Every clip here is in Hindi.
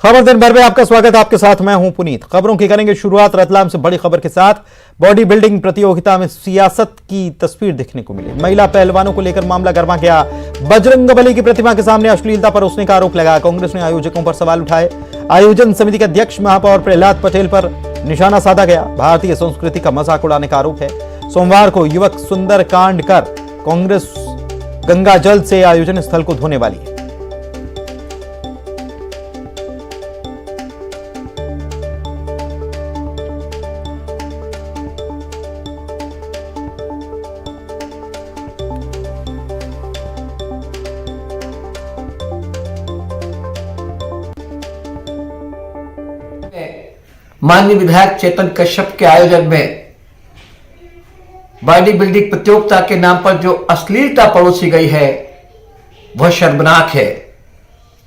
खबर दिन भर में आपका स्वागत। आपके साथ मैं हूं पुनीत। खबरों की करेंगे शुरुआत रतलाम से बड़ी खबर के साथ। बॉडी बिल्डिंग प्रतियोगिता में सियासत की तस्वीर देखने को मिली। महिला पहलवानों को लेकर मामला गर्मा गया। बजरंगबली की प्रतिमा के सामने अश्लीलता परोसने का आरोप लगाया। कांग्रेस ने आयोजकों पर सवाल उठाए। आयोजन समिति के अध्यक्ष महापौर प्रहलाद पटेल पर निशाना साधा गया। भारतीय संस्कृति का मजाक उड़ाने का आरोप है। सोमवार को युवक सुंदर कांड कर कांग्रेस गंगा जल से आयोजन स्थल को धोने वाली है। माननीय विधायक चेतन कश्यप के आयोजन में बॉडी बिल्डिंग प्रतियोगिता के नाम पर जो अश्लीलता परोसी गई है वह शर्मनाक है।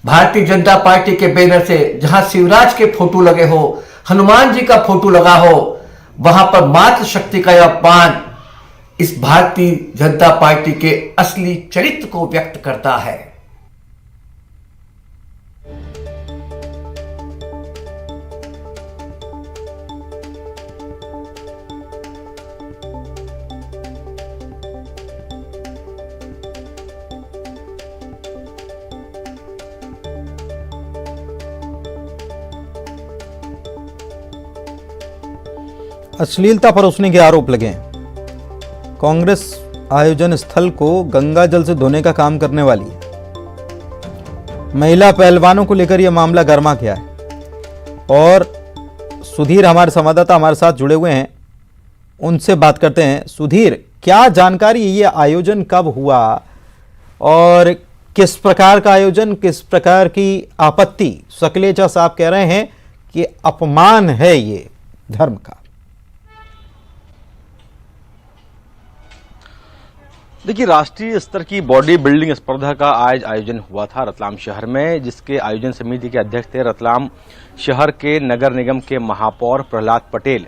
भारतीय जनता पार्टी के बैनर से जहां शिवराज के फोटो लगे हो, हनुमान जी का फोटो लगा हो, वहां पर मातृशक्ति का यह अपमान इस भारतीय जनता पार्टी के असली चरित्र को व्यक्त करता है। अश्लीलता परोसने के आरोप लगे। कांग्रेस आयोजन स्थल को गंगा जल से धोने का काम करने वाली है। महिला पहलवानों को लेकर यह मामला गर्मा गया है और सुधीर हमारे संवाददाता हमारे साथ जुड़े हुए हैं, उनसे बात करते हैं। सुधीर, क्या जानकारी, ये आयोजन कब हुआ और किस प्रकार का आयोजन, किस प्रकार की आपत्ति? सकलेचा साहब कह रहे हैं कि अपमान है ये धर्म का। देखिए, राष्ट्रीय स्तर की बॉडी बिल्डिंग स्पर्धा का आज आयोजन हुआ था रतलाम शहर में, जिसके आयोजन समिति के अध्यक्ष थे रतलाम शहर के नगर निगम के महापौर प्रहलाद पटेल।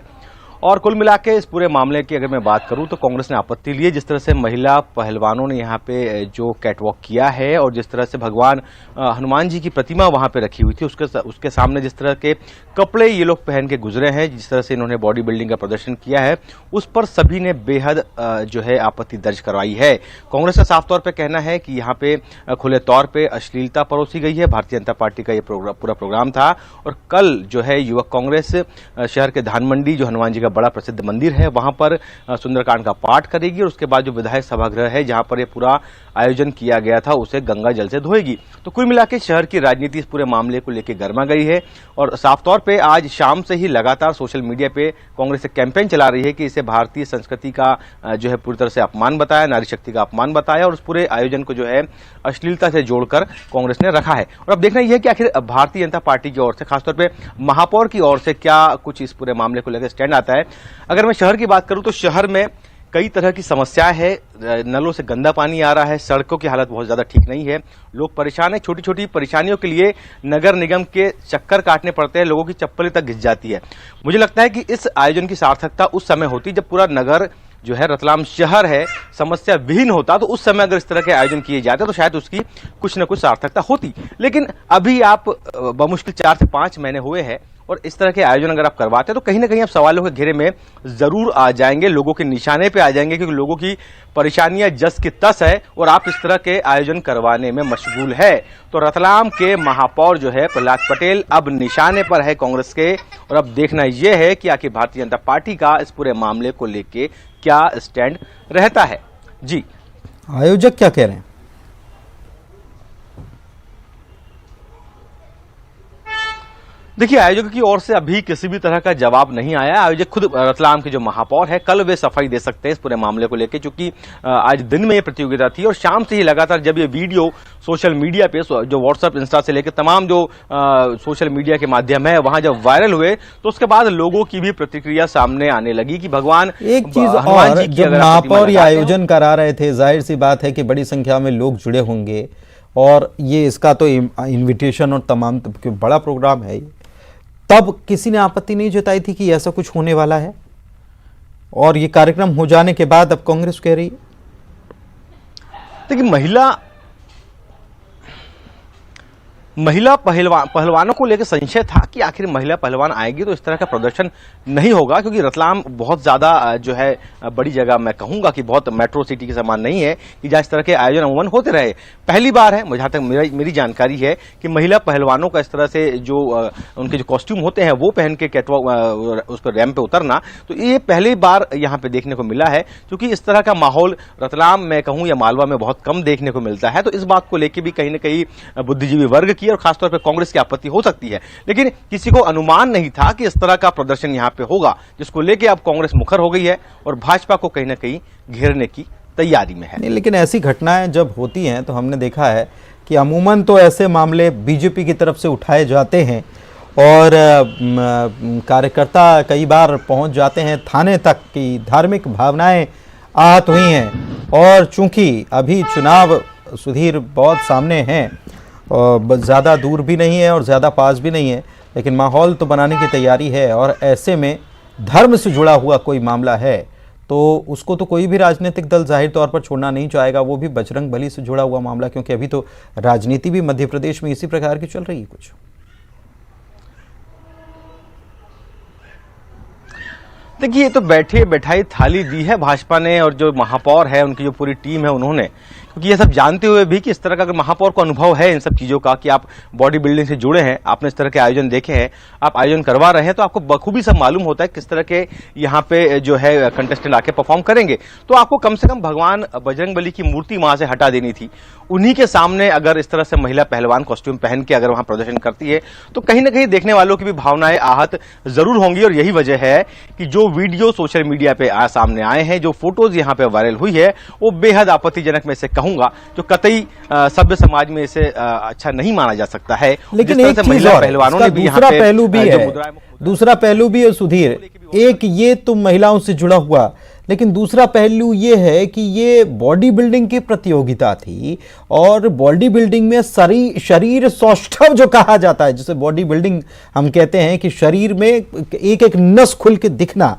और कुल मिला के इस पूरे मामले की अगर मैं बात करूं तो कांग्रेस ने आपत्ति ली है जिस तरह से महिला पहलवानों ने यहां पे जो कैटवॉक किया है और जिस तरह से भगवान हनुमान जी की प्रतिमा वहां पे रखी हुई थी उसके सामने जिस तरह के कपड़े ये लोग पहन के गुजरे हैं, जिस तरह से इन्होंने बॉडी बिल्डिंग का प्रदर्शन किया है, उस पर सभी ने बेहद जो है आपत्ति दर्ज करवाई है। कांग्रेस का साफ तौर पर कहना है कि यहाँ पे खुले तौर पर अश्लीलता परोसी गई है। भारतीय जनता पार्टी का ये पूरा प्रोग्राम था और कल जो है युवक कांग्रेस शहर के धानमंडी जो हनुमान जी का बड़ा प्रसिद्ध मंदिर है वहां पर सुंदरकांड का पाठ करेगी और उसके बाद जो विधायक सभागृह है जहां पर यह पूरा आयोजन किया गया था उसे गंगा जल से धोएगी। तो कुल मिलाकर शहर की राजनीति इस पूरे मामले को लेकर गर्मा गई है और साफ तौर पे आज शाम से ही लगातार सोशल मीडिया पे कांग्रेस एक कैंपेन चला रही है कि इसे भारतीय संस्कृति का जो है पूरी तरह से अपमान बताया, नारी शक्ति का अपमान बताया और उस पूरे आयोजन को जो है अश्लीलता से जोड़कर कांग्रेस ने रखा है। और अब देखना यह है कि आखिर भारतीय जनता पार्टी की ओर से, खासतौर पर महापौर की ओर से क्या कुछ इस पूरे मामले को लेकर स्टैंड आता है। अगर मैं शहर की बात करूं तो शहर में कई तरह की समस्याएं है। नलों से गंदा पानी आ रहा है, सड़कों की हालत बहुत ज्यादा ठीक नहीं है, लोग परेशान है। छोटी छोटी परेशानियों के लिए नगर निगम के चक्कर काटने पड़ते हैं, लोगों की चप्पलें तक घिस जाती है। मुझे लगता है कि इस आयोजन की सार्थकता उस समय होती जब पूरा नगर जो है रतलाम शहर है समस्या विहीन होता, तो उस समय अगर इस तरह के आयोजन किए जाते तो शायद उसकी कुछ न कुछ सार्थकता होती। लेकिन अभी आप बमुश्किल 4 से 5 महीने हुए हैं और इस तरह के आयोजन अगर आप करवाते हैं तो कहीं ना कहीं आप सवालों के घेरे में जरूर आ जाएंगे, लोगों के निशाने पे आ जाएंगे, क्योंकि लोगों की परेशानियां जस की तस है और आप इस तरह के आयोजन करवाने में मशगूल है। तो रतलाम के महापौर जो है प्रहलाद पटेल अब निशाने पर है कांग्रेस के और अब देखना यह है कि आखिर भारतीय जनता पार्टी का इस पूरे मामले को लेकर क्या स्टैंड रहता है। जी, आयोजक क्या कह रहे हैं? देखिए, आयोजक की ओर से अभी किसी भी तरह का जवाब नहीं आया। आयोजक खुद रतलाम के जो महापौर है कल वे सफाई दे सकते हैं इस पूरे मामले को लेकर, क्योंकि आज दिन में ये प्रतियोगिता थी और शाम से ही लगातार जब ये वीडियो सोशल मीडिया पे जो व्हाट्सएप, इंस्टा से लेकर तमाम जो सोशल मीडिया के माध्यम है वहां जब वायरल हुए तो उसके बाद लोगों की भी प्रतिक्रिया सामने आने लगी कि भगवान एक चीज और, जब महापौर ये आयोजन करा रहे थे, जाहिर सी बात है कि बड़ी संख्या में लोग जुड़े होंगे और ये इसका तो इन्विटेशन और तमाम बड़ा प्रोग्राम है, तब किसी ने आपत्ति नहीं जताई थी कि ऐसा कुछ होने वाला है? और ये कार्यक्रम हो जाने के बाद अब कांग्रेस कह रही है। देखिए, महिला महिला पहलवानों को लेकर संशय था कि आखिर महिला पहलवान आएगी तो इस तरह का प्रदर्शन नहीं होगा, क्योंकि रतलाम बहुत ज्यादा जो है बड़ी जगह, मैं कहूंगा कि बहुत मेट्रो सिटी के समान नहीं है कि जहां इस तरह के आयोजन अमूमन होते रहे। पहली बार है, जहां तक मेरी जानकारी है, कि महिला पहलवानों का इस तरह से जो उनके जो कॉस्ट्यूम होते हैं वो पहन के उस पर रैंप पे उतरना, तो ये पहली बार यहाँ पे देखने को मिला है। क्योंकि इस तरह का माहौल रतलाम में कहूं या मालवा में बहुत कम देखने को मिलता है, तो इस बात को लेकर भी कहीं ना कहीं बुद्धिजीवी वर्ग और खासतौर पर कांग्रेस की आपत्ति हो सकती है। लेकिन किसी को अनुमान नहीं था कि इस तरह का प्रदर्शन यहां पे होगा, जिसको लेके अब कांग्रेस मुखर हो गई है और भाजपा को कहीं ना कहीं घेरने की तैयारी में है। नहीं, लेकिन ऐसी घटनाएं जब होती हैं तो हमने देखा है कि अमूमन तो ऐसे मामले बीजेपी की तरफ से उठाए जाते हैं और कार्यकर्ता कई बार पहुंच जाते हैं थाने तक कि धार्मिक भावनाएं आहत हुई हैं। और चूंकि अभी चुनाव सुधीर बहुत सामने हैं, ज़्यादा दूर भी नहीं है और ज़्यादा पास भी नहीं है, लेकिन माहौल तो बनाने की तैयारी है। और ऐसे में धर्म से जुड़ा हुआ कोई मामला है तो उसको तो कोई भी राजनीतिक दल जाहिर तौर पर छोड़ना नहीं चाहेगा, वो भी बजरंग बली से जुड़ा हुआ मामला, क्योंकि अभी तो राजनीति भी मध्य प्रदेश में इसी प्रकार की चल रही है कुछ। देखिए, ये तो बैठे बैठाई थाली दी है भाजपा ने, और जो महापौर है उनकी जो पूरी टीम है उन्होंने, क्योंकि ये सब जानते हुए भी कि इस तरह का अगर महापौर को अनुभव है इन सब चीजों का, कि आप बॉडी बिल्डिंग से जुड़े हैं, आपने इस तरह के आयोजन देखे हैं, आप आयोजन करवा रहे हैं, तो आपको बखूबी सब मालूम होता है किस तरह के यहाँ पे जो है कंटेस्टेंट आके परफॉर्म करेंगे। तो आपको कम से कम भगवान बजरंग बली की मूर्ति वहां से हटा देनी थी। उन्हीं के सामने अगर इस तरह से महिला पहलवान कॉस्ट्यूम पहन के अगर वहां प्रदर्शन करती है तो कहीं ना कहीं देखने वालों की भी भावनाएं आहत जरूर होंगी। और यही वजह है कि जो वीडियो सोशल मीडिया पे सामने आए हैं, जो फोटोज यहाँ पे वायरल हुई है, वो बेहद आपत्तिजनक मैं इसे कहूंगा, जो कतई सभ्य समाज में इसे अच्छा नहीं माना जा सकता है। लेकिन एक चीज और पहलवानों ने भी दूसरा पहलू भी है, दूसरा पहलू भी है सुधीर। एक ये तो महिलाओं से जुड़ा हुआ, लेकिन दूसरा पहलू ये है कि ये बॉडी बिल्डिंग की प्रतियोगिता थी और बॉडी बिल्डिंग में शरीर सौष्ठव जो कहा जाता है, जिसे बॉडी बिल्डिंग हम कहते हैं कि शरीर में एक एक नस खुल के दिखना,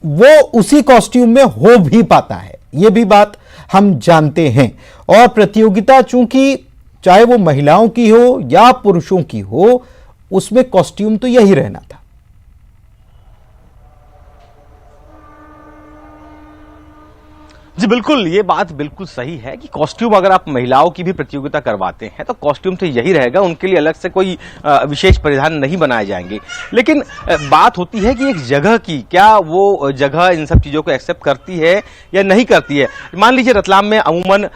वो उसी कॉस्ट्यूम में हो भी पाता है, ये भी बात हम जानते हैं। और प्रतियोगिता चूंकि चाहे वो महिलाओं की हो या पुरुषों की हो, उसमें कॉस्ट्यूम तो यही रहना था। जी बिल्कुल, ये बात बिल्कुल सही है कि कॉस्ट्यूम अगर आप महिलाओं की भी प्रतियोगिता करवाते हैं तो कॉस्ट्यूम तो यही रहेगा, उनके लिए अलग से कोई विशेष परिधान नहीं बनाए जाएंगे। लेकिन बात होती है कि एक जगह की, क्या वो जगह इन सब चीजों को एक्सेप्ट करती है या नहीं करती है। मान लीजिए रतलाम में अमूमन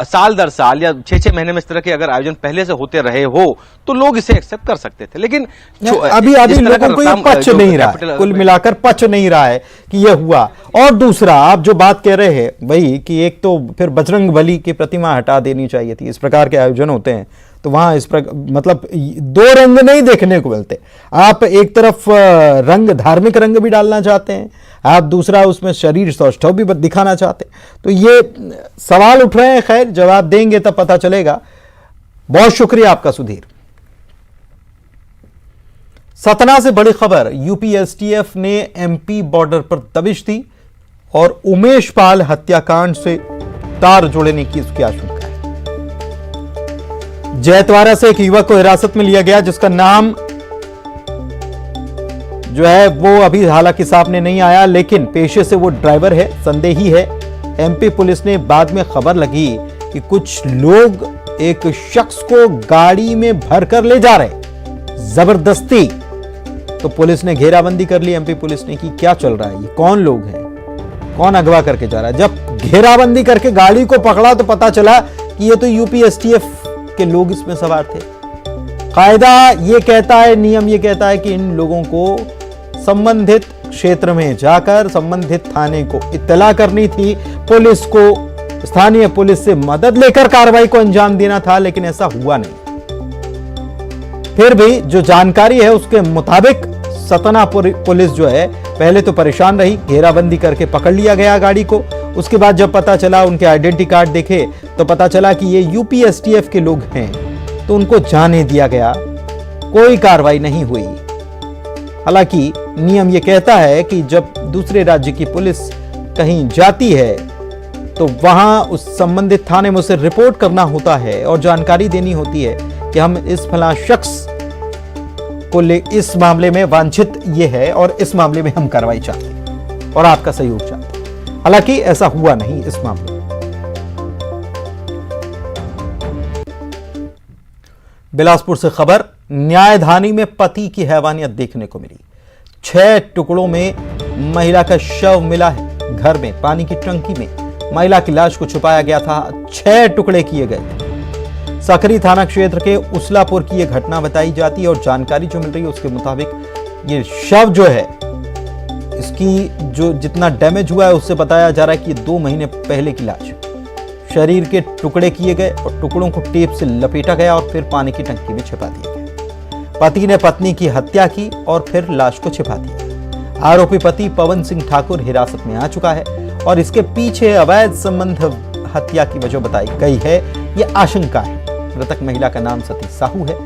साल दर साल या 6-6 महीने में इस तरह के अगर आयोजन पहले से होते रहे हो तो लोग इसे एक्सेप्ट कर सकते थे। लेकिन अभी लोगों को ये पच नहीं रहा है, कुल मिलाकर पच नहीं रहा है कि यह हुआ। और दूसरा आप जो बात कह रहे हैं वही कि एक तो फिर बजरंग बली की प्रतिमा हटा देनी चाहिए थी। इस प्रकार के आयोजन होते हैं तो वहां इस प्रकार मतलब दो रंग नहीं देखने को मिलते। आप एक तरफ रंग, धार्मिक रंग भी डालना चाहते हैं, आप दूसरा उसमें शरीर सौष्ठव भी दिखाना चाहते हैं, तो ये सवाल उठ रहे हैं। खैर, जवाब देंगे तब पता चलेगा। बहुत शुक्रिया आपका सुधीर। सतना से बड़ी खबर, यूपी एसटीएफ ने एमपी बॉर्डर पर दबिश दी और उमेश पाल हत्याकांड से तार जोड़ने की उसकी आशंका है। जैतवाड़ा से एक युवक को हिरासत में लिया गया जिसका नाम जो है वो अभी हालांकि सामने नहीं आया, लेकिन पेशे से वो ड्राइवर है, संदेही है। एमपी पुलिस ने बाद में खबर लगी कि कुछ लोग एक शख्स को गाड़ी में भरकर ले जा रहे जबरदस्ती, तो पुलिस ने घेराबंदी कर ली। एमपी पुलिस ने कि क्या चल रहा है, ये कौन लोग हैं, कौन अगवा करके जा रहा है। जब घेराबंदी करके गाड़ी को पकड़ा तो पता चला कि ये तो यूपी एसटीएफ के लोग इसमें सवार थे। कायदा ये कहता है, नियम ये कहता है कि इन लोगों को संबंधित क्षेत्र में जाकर संबंधित थाने को इत्तला करनी थी, पुलिस को, स्थानीय पुलिस से मदद लेकर कार्रवाई को अंजाम देना था, लेकिन ऐसा हुआ नहीं। फिर भी जो जानकारी है उसके मुताबिक सतना पुलिस जो है पहले तो परेशान रही, घेराबंदी करके पकड़ लिया गया गाड़ी को। उसके बाद जब पता चला, उनके आइडेंटिटी कार्ड देखे तो पता चला कि ये यूपी एसटीएफ के लोग हैं, तो उनको जाने दिया गया, कोई कार्रवाई नहीं हुई। हालांकि नियम ये कहता है कि जब दूसरे राज्य की पुलिस कहीं जाती है तो वहां उस संबंधित थाने में उसे रिपोर्ट करना होता है और जानकारी देनी होती है कि हम इस फला शख्स को इस मामले में वांछित ये है और इस मामले में हम कार्रवाई चाहते हैं और आपका सहयोग चाहते हैं। हालांकि ऐसा हुआ नहीं इस मामले में। बिलासपुर से खबर, न्यायधानी में पति की हैवानियत देखने को मिली। 6 टुकड़ों में महिला का शव मिला है। घर में पानी की टंकी में महिला की लाश को छुपाया गया था। 6 टुकड़े किए गए थे। सकरी थाना क्षेत्र के उसलापुर की यह घटना बताई जाती है और जानकारी जो मिल रही है उसके मुताबिक ये शव जो है, इसकी जो जितना डैमेज हुआ है उससे बताया जा रहा है कि ये 2 महीने पहले की लाश है। शरीर के टुकड़े किए गए और टुकड़ों को टेप से लपेटा गया और फिर पानी की टंकी में छिपा दिया गया। पति ने पत्नी की हत्या की और फिर लाश को छिपा दिया। आरोपी पति पवन सिंह ठाकुर हिरासत में आ चुका है और इसके पीछे अवैध संबंध हत्या की वजह बताई गई है, ये आशंका है। मृतक महिला का नाम सती साहू है।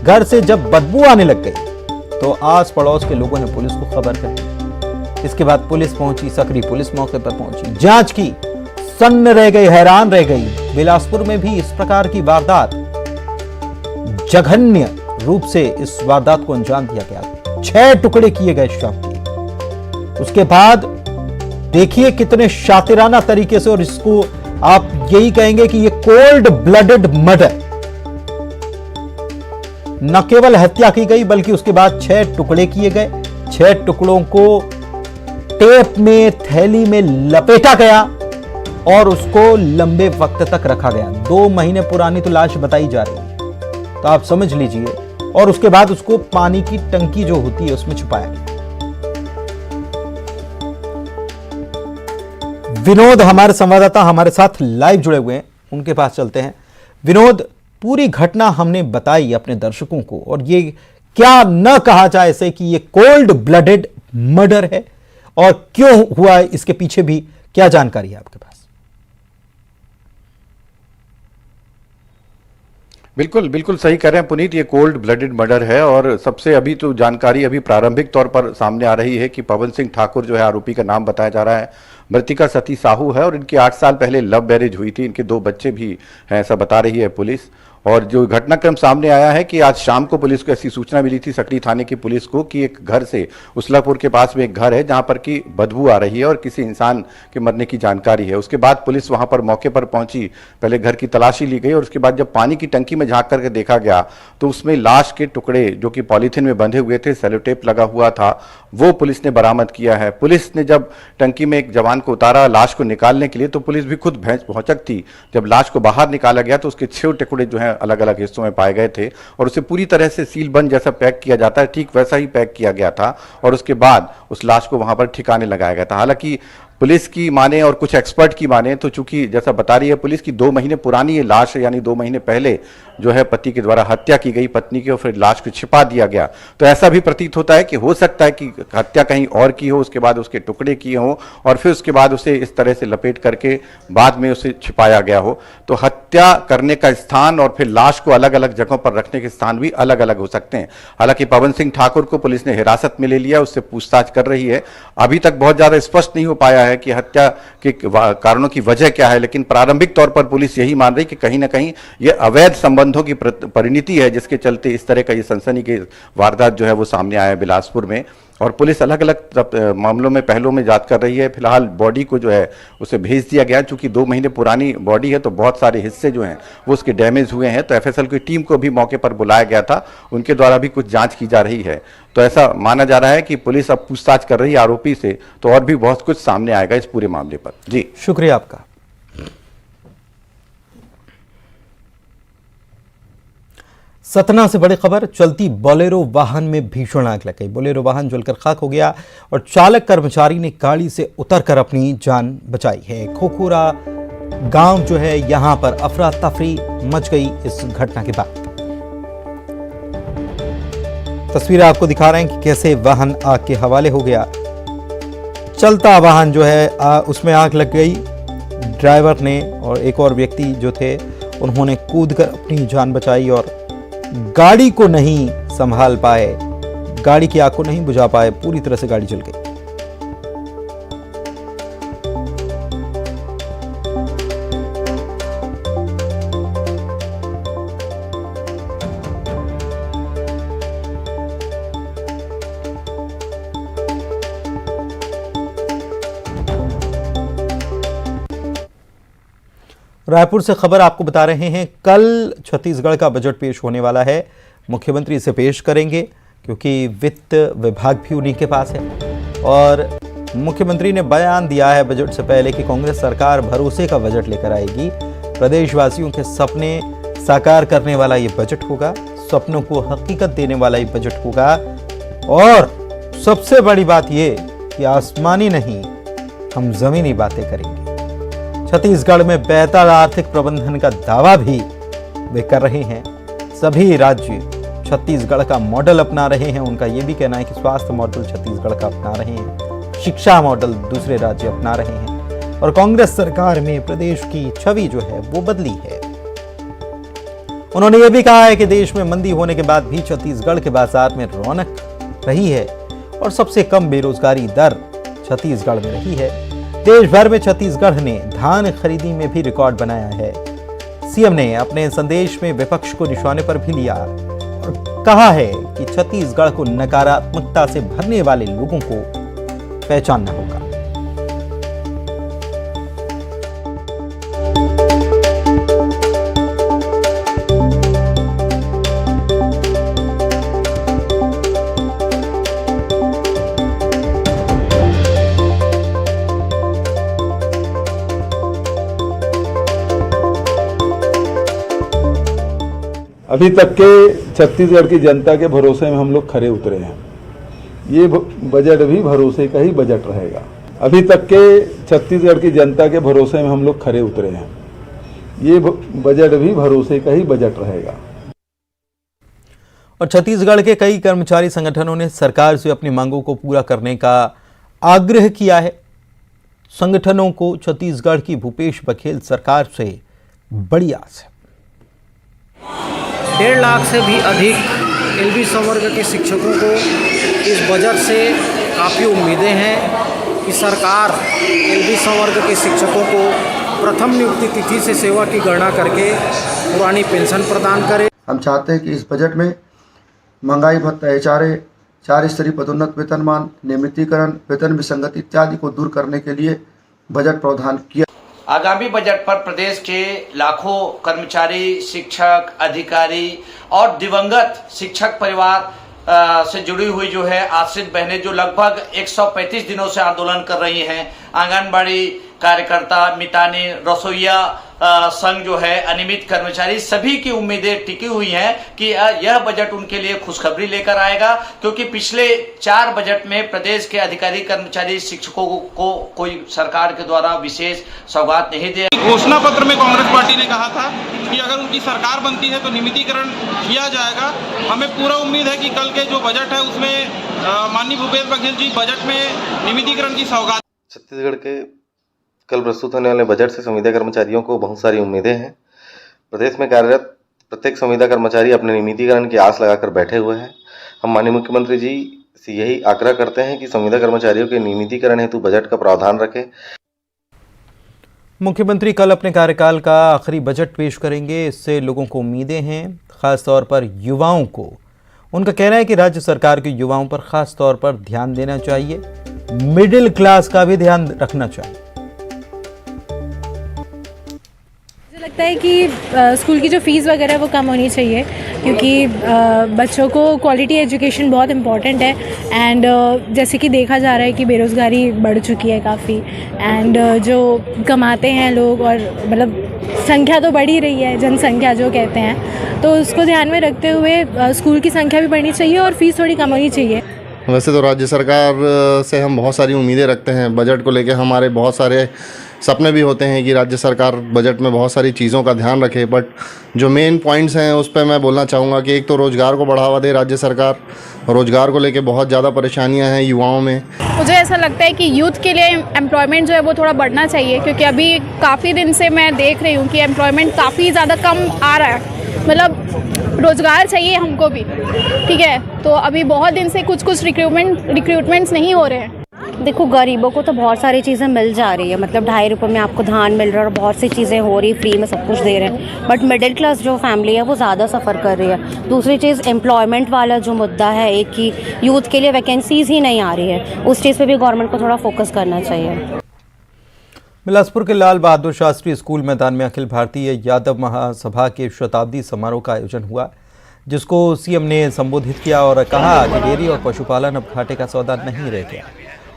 घर से जब बदबू आने लग गई तो आस पड़ोस के लोगों ने पुलिस को खबर कर दी। इसके बाद पुलिस पहुंची, सकरी पुलिस मौके पर पहुंची, जांच की, सन्न रह गई, हैरान रह गई। बिलासपुर में भी इस प्रकार की वारदात, जघन्य रूप से इस वारदात को अंजाम दिया गया। 6 टुकड़े किए गए शव के। उसके बाद देखिए कितने शातिराना तरीके से, और इसको आप यही कहेंगे कि ये कोल्ड ब्लडेड मर्डर, न केवल हत्या की गई बल्कि उसके बाद 6 टुकड़े किए गए। 6 टुकड़ों को टेप में, थैली में लपेटा गया और उसको लंबे वक्त तक रखा गया। 2 महीने पुरानी तो लाश बताई जा रही है, तो आप समझ लीजिए। और उसके बाद उसको पानी की टंकी जो होती है उसमें छुपाया गया। विनोद हमारे संवाददाता हमारे साथ लाइव जुड़े हुए हैं, उनके पास चलते हैं। विनोद, पूरी घटना हमने बताई अपने दर्शकों को, और ये क्या न कहा जाए ऐसे कि ये कोल्ड ब्लडेड मर्डर है, और क्यों हुआ इसके पीछे भी क्या जानकारी है आपके पास? बिल्कुल बिल्कुल सही कह रहे हैं पुनीत, ये कोल्ड ब्लडेड मर्डर है। और सबसे अभी तो जानकारी अभी प्रारंभिक तौर पर सामने आ रही है कि पवन सिंह ठाकुर जो है आरोपी का नाम बताया जा रहा है। मृतिका सती साहू है और इनकी 8 साल पहले लव मैरिज हुई थी। इनके 2 बच्चे भी हैं, ऐसा बता रही है पुलिस। और जो घटनाक्रम सामने आया है कि आज शाम को पुलिस को ऐसी सूचना मिली थी, सकरी थाने की पुलिस को, कि एक घर से, उसलापुर के पास में एक घर है जहां पर की बदबू आ रही है और किसी इंसान के मरने की जानकारी है। उसके बाद पुलिस वहां पर मौके पर पहुंची, पहले घर की तलाशी ली गई और उसके बाद जब पानी की टंकी में झांक करके देखा गया तो उसमें लाश के टुकड़े जो कि पॉलीथिन में बंधे हुए थे, सेलोटेप लगा हुआ था, वो पुलिस ने बरामद किया है। पुलिस ने जब टंकी में एक जवान को उतारा लाश को निकालने के लिए, तो पुलिस भी खुद भौचक थी। जब लाश को बाहर निकाला गया तो उसके 6 टुकड़े जो हैं अलग अलग हिस्सों में पाए गए थे और उसे पूरी तरह से सील बंद जैसा पैक किया जाता है, ठीक वैसा ही पैक किया गया था और उसके बाद उस लाश को वहां पर ठिकाने लगाया गया था। हालांकि पुलिस की माने और कुछ एक्सपर्ट की माने तो चूंकि जैसा बता रही है पुलिस की 2 महीने पुरानी ये लाश है, यानी 2 महीने पहले जो है पति के द्वारा हत्या की गई पत्नी की और फिर लाश को छिपा दिया गया। तो ऐसा भी प्रतीत होता है कि हो सकता है कि हत्या कहीं और की हो, उसके बाद उसके टुकड़े किए हों और फिर उसके बाद उसे इस तरह से लपेट करके बाद में उसे छिपाया गया हो। तो हत्या करने का स्थान और फिर लाश को अलग अलग जगहों पर रखने के स्थान भी अलग अलग हो सकते हैं। हालांकि पवन सिंह ठाकुर को पुलिस ने हिरासत में ले लिया, उससे पूछताछ कर रही है। अभी तक बहुत ज्यादा स्पष्ट नहीं हो पाया है कि हत्या के कारणों की वजह क्या है, लेकिन प्रारंभिक तौर पर पुलिस यही मान रही कि कहीं ना कहीं यह अवैध संबंधों की परिणति है, जिसके चलते इस तरह का ये सनसनीखेज वारदात जो है वो सामने आया है बिलासपुर में। और पुलिस अलग अलग मामलों में पहलों में जांच कर रही है। फिलहाल बॉडी को जो है उसे भेज दिया गया, चूंकि 2 महीने पुरानी बॉडी है तो बहुत सारे हिस्से जो हैं वो उसके डैमेज हुए हैं। तो एफएसएल की टीम को भी मौके पर बुलाया गया था, उनके द्वारा भी कुछ जांच की जा रही है। तो ऐसा माना जा रहा है कि पुलिस अब पूछताछ कर रही है आरोपी से, तो और भी बहुत कुछ सामने आएगा इस पूरे मामले पर। जी शुक्रिया आपका। सतना से बड़ी खबर, चलती बोलेरो वाहन में भीषण आग लग गई। बोलेरो वाहन जलकर खाक हो गया और चालक कर्मचारी ने गाड़ी से उतरकर अपनी जान बचाई है। खोखुरा गांव जो है यहां पर अफरा तफरी मच गई इस घटना के बाद। तस्वीरें आपको दिखा रहे हैं कि कैसे वाहन आग के हवाले हो गया। चलता वाहन जो है उसमें आग लग गई। ड्राइवर ने और एक और व्यक्ति जो थे उन्होंने कूदकर अपनी जान बचाई और गाड़ी को नहीं संभाल पाए, गाड़ी की आग को नहीं बुझा पाए, पूरी तरह से गाड़ी जल गई। रायपुर से खबर आपको बता रहे हैं, कल छत्तीसगढ़ का बजट पेश होने वाला है। मुख्यमंत्री इसे पेश करेंगे क्योंकि वित्त विभाग भी उन्हीं के पास है और मुख्यमंत्री ने बयान दिया है बजट से पहले कि कांग्रेस सरकार भरोसे का बजट लेकर आएगी। प्रदेशवासियों के सपने साकार करने वाला ये बजट होगा, सपनों को हकीकत देने वाला ये बजट होगा और सबसे बड़ी बात ये कि आसमानी नहीं, हम जमीनी बातें करेंगे। छत्तीसगढ़ में बेहतर आर्थिक प्रबंधन का दावा भी वे कर रहे हैं। सभी राज्य छत्तीसगढ़ का मॉडल अपना रहे हैं। उनका यह भी कहना है कि स्वास्थ्य मॉडल छत्तीसगढ़ का अपना रहे हैं, शिक्षा मॉडल दूसरे राज्य अपना रहे हैं और कांग्रेस सरकार में प्रदेश की छवि जो है वो बदली है। उन्होंने यह भी कहा है कि देश में मंदी होने के बाद भी छत्तीसगढ़ के बाजार में रौनक रही है और सबसे कम बेरोजगारी दर छत्तीसगढ़ में रही है। देश भर में छत्तीसगढ़ ने धान खरीदी में भी रिकॉर्ड बनाया है। सीएम ने अपने संदेश में विपक्ष को निशाने पर भी लिया और कहा है कि छत्तीसगढ़ को नकारात्मकता से भरने वाले लोगों को पहचानना होगा। अभी तक के छत्तीसगढ़ की जनता के भरोसे में हम लोग खरे उतरे हैं। ये बजट भी भरोसे का ही बजट रहेगा। अभी तक के छत्तीसगढ़ की जनता के भरोसे में हम लोग खरे उतरे हैं। ये बजट भी भरोसे का ही बजट रहेगा। और छत्तीसगढ़ के कई कर्मचारी संगठनों ने सरकार से अपनी मांगों को पूरा करने का आग्रह किया है। संगठनों को छत्तीसगढ़ की भूपेश बघेल सरकार से बड़ी आस है। 1.5 लाख से भी अधिक एलबी संवर्ग के शिक्षकों को इस बजट से काफ़ी उम्मीदें हैं कि सरकार एलबी संवर्ग के शिक्षकों को प्रथम नियुक्ति तिथि से सेवा की गणना करके पुरानी पेंशन प्रदान करे। हम चाहते हैं कि इस बजट में महंगाई भत्ता, एचआरए, 4 स्तरीय पदोन्नत वेतनमान, नियमितीकरण, वेतन विसंगति इत्यादि को दूर करने के लिए बजट प्रावधान किया। आगामी बजट पर प्रदेश के लाखों कर्मचारी, शिक्षक, अधिकारी और दिवंगत शिक्षक परिवार से जुड़ी हुई जो है आश्रित बहनें जो लगभग 135 दिनों से आंदोलन कर रही हैं, आंगनबाड़ी कार्यकर्ता, मितानी, रसोईया संघ जो है, अनियमित कर्मचारी, सभी की उम्मीदें टिकी हुई हैं कि यह बजट उनके लिए खुशखबरी लेकर आएगा, क्योंकि पिछले 4 बजट में प्रदेश के अधिकारी, कर्मचारी, शिक्षकों को कोई सरकार के द्वारा विशेष सौगात नहीं दिया। घोषणा पत्र में कांग्रेस पार्टी ने कहा था कि अगर उनकी सरकार बनती है तो नियमितीकरण किया जाएगा। हमें पूरा उम्मीद है कि कल के जो बजट है उसमें माननीय भूपेश बघेल जी बजट में नियमितीकरण की सौगात। छत्तीसगढ़ के कल प्रस्तुत होने वाले बजट से संविदा कर्मचारियों को बहुत सारी उम्मीदें हैं। प्रदेश में कार्यरत प्रत्येक संविदा कर्मचारी अपने नियमितीकरण की आस लगाकर बैठे हुए हैं। हम माननीय मुख्यमंत्री जी से यही आग्रह करते हैं कि संविदा कर्मचारियों के नियमितीकरण हेतु बजट का प्रावधान रखें। मुख्यमंत्री कल अपने कार्यकाल का आखिरी बजट पेश करेंगे। इससे लोगों को उम्मीदें हैं, खासतौर पर युवाओं को। उनका कहना है कि राज्य सरकार के युवाओं पर खास तौर पर ध्यान देना चाहिए, मिडिल क्लास का भी ध्यान रखना चाहिए। मुझे लगता है कि स्कूल की जो फ़ीस वगैरह है वो कम होनी चाहिए, क्योंकि बच्चों को क्वालिटी एजुकेशन बहुत इम्पॉर्टेंट है। एंड जैसे कि देखा जा रहा है कि बेरोज़गारी बढ़ चुकी है काफ़ी, एंड जो कमाते हैं लोग और मतलब संख्या तो बढ़ ही रही है, जनसंख्या जो कहते हैं, तो उसको ध्यान में रखते हुए स्कूल की संख्या भी बढ़नी चाहिए और फ़ीस थोड़ी कम होनी चाहिए। वैसे तो राज्य सरकार से हम बहुत सारी उम्मीदें रखते हैं। बजट को लेकर हमारे बहुत सारे सपने भी होते हैं कि राज्य सरकार बजट में बहुत सारी चीज़ों का ध्यान रखे, बट जो मेन पॉइंट्स हैं उस पर मैं बोलना चाहूँगा कि एक तो रोज़गार को बढ़ावा दे राज्य सरकार। रोज़गार को लेकर बहुत ज़्यादा परेशानियां हैं युवाओं में। मुझे ऐसा लगता है कि यूथ के लिए एम्प्लॉयमेंट जो है वो थोड़ा बढ़ना चाहिए, क्योंकि अभी काफ़ी दिन से मैं देख रही हूँ कि एम्प्लॉयमेंट काफ़ी ज़्यादा कम आ रहा है। मतलब रोज़गार चाहिए हमको भी, ठीक है, तो अभी बहुत दिन से कुछ रिक्रूटमेंट्स नहीं हो रहे हैं। देखो, गरीबों को तो बहुत सारी चीज़ें मिल जा रही है, मतलब 2.5 रुपये में आपको धान मिल रहा है और बहुत सी चीज़ें हो रही, फ्री में सब कुछ दे रहे हैं। बट मिडिल क्लास जो फैमिली है वो ज़्यादा सफ़र कर रही है। दूसरी चीज़ एम्प्लॉयमेंट वाला जो मुद्दा है, एक कि यूथ के लिए वैकेंसीज़ ही नहीं आ रही है, उस चीज़ पे भी गवर्नमेंट को थोड़ा फोकस करना चाहिए। बिलासपुर के लाल बहादुर शास्त्री स्कूल मैदान में अखिल भारतीय यादव महासभा के शताब्दी समारोह का आयोजन हुआ, जिसको सीएम ने संबोधित किया और कहा कि डेयरी और पशुपालन अब घाटे का सौदा नहीं रह गया।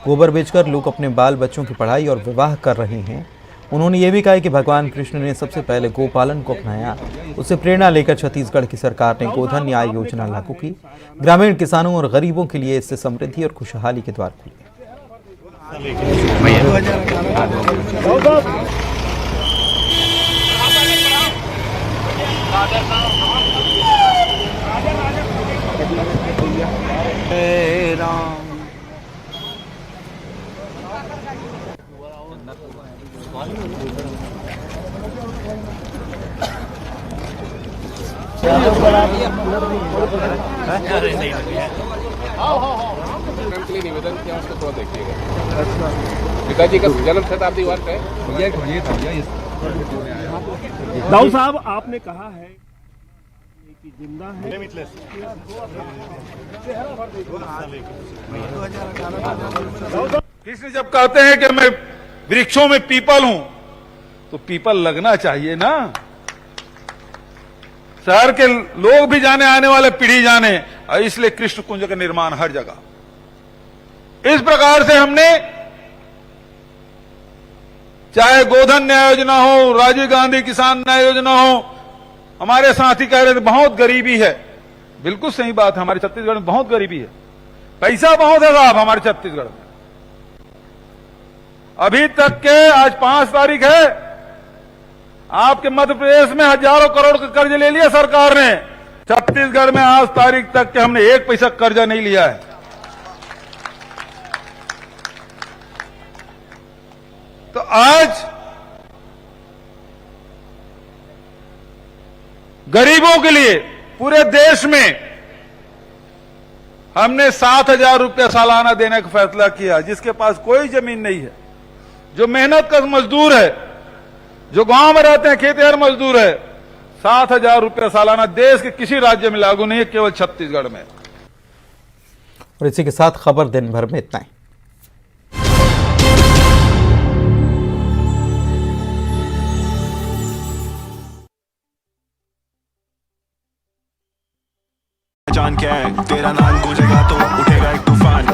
गोबर बेचकर लोग अपने बाल बच्चों की पढ़ाई और विवाह कर रहे हैं। उन्होंने ये भी कहा कि भगवान कृष्ण ने सबसे पहले गोपालन को अपनाया। उससे प्रेरणा लेकर छत्तीसगढ़ की सरकार ने गोधन न्याय योजना लागू की। ग्रामीण किसानों और गरीबों के लिए इससे समृद्धि और खुशहाली के द्वार खुले। निवेदन किया उसको थोड़ा देखिएगा। पिताजी का जन्म शताब्दी वर्ष है। दाऊ साहब, आपने कहा है कि जिंदा है। कृष्ण जब कहते हैं कि मैं वृक्षों में पीपल हूं, तो पीपल लगना चाहिए ना। शहर के लोग भी जाने, आने वाले पीढ़ी जाने, और इसलिए कृष्ण कुंज का निर्माण हर जगह। इस प्रकार से हमने, चाहे गोधन न्याय योजना हो, राजीव गांधी किसान न्याय योजना हो, हमारे साथी कह रहे थे बहुत गरीबी है। बिल्कुल सही बात है, हमारे छत्तीसगढ़ में बहुत गरीबी है। पैसा बहुत है साहब हमारे छत्तीसगढ़ में। अभी तक के, आज 5 तारीख है, आपके मध्य प्रदेश में हजारों करोड़ का कर्ज ले लिया सरकार ने। छत्तीसगढ़ में आज तारीख तक के हमने 1 पैसा कर्जा नहीं लिया है। तो आज गरीबों के लिए पूरे देश में हमने 7,000 रुपया सालाना देने का फैसला किया। जिसके पास कोई जमीन नहीं है, जो मेहनत का मजदूर है, जो गांव में रहते हैं, खेतिहर मजदूर है, 7,000 रुपया सालाना देश के किसी राज्य में लागू नहीं है, केवल छत्तीसगढ़ में। और इसी के साथ खबर दिन भर में इतना ही। पहचान क्या है, तेरा नाम गूंजेगा तो उठेगा एक तूफान।